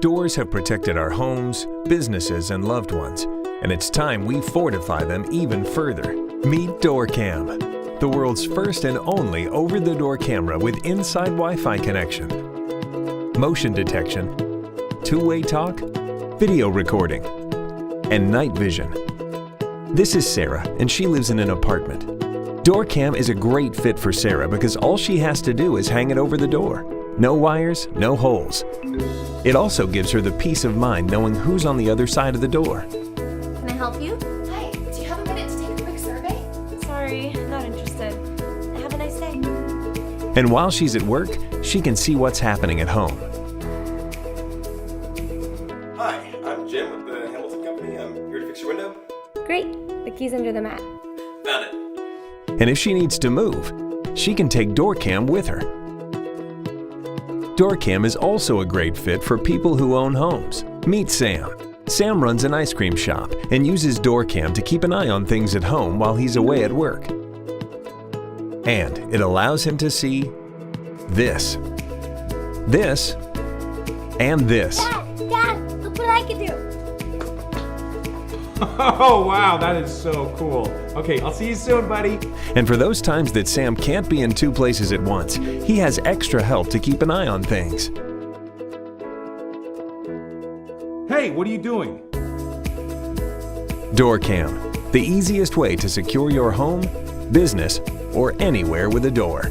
Doors have protected our homes, businesses, and loved ones, and it's time we fortify them even further. Meet Doorcam, the world's first and only over-the-door camera with inside Wi-Fi connection, motion detection, two-way talk, video recording, and night vision. This is Sarah, and she lives in an apartment. Doorcam is a great fit for Sarah because all she has to do is hang it over the door. No wires, no holes. It also gives her the peace of mind knowing who's on the other side of the door. Can I help you? Hi, do you have a minute to take a quick survey? Sorry, not interested. Have a nice day. And while she's at work, she can see what's happening at home. Hi, I'm Jim with the Hamilton Company. I'm here to fix your window. Great. The key's under the mat. Found it. And if she needs to move, she can take Doorcam with her. Doorcam is also a great fit for people who own homes. Meet Sam. Sam runs an ice cream shop and uses Doorcam to keep an eye on things at home while he's away at work. And it allows him to see this, and this. Dad, look what I can do. Oh, wow, that is so cool. Okay, I'll see you soon, buddy. And for those times that Sam can't be in two places at once, he has extra help to keep an eye on things. Hey, what are you doing? Doorcam, the easiest way to secure your home, business, or anywhere with a door.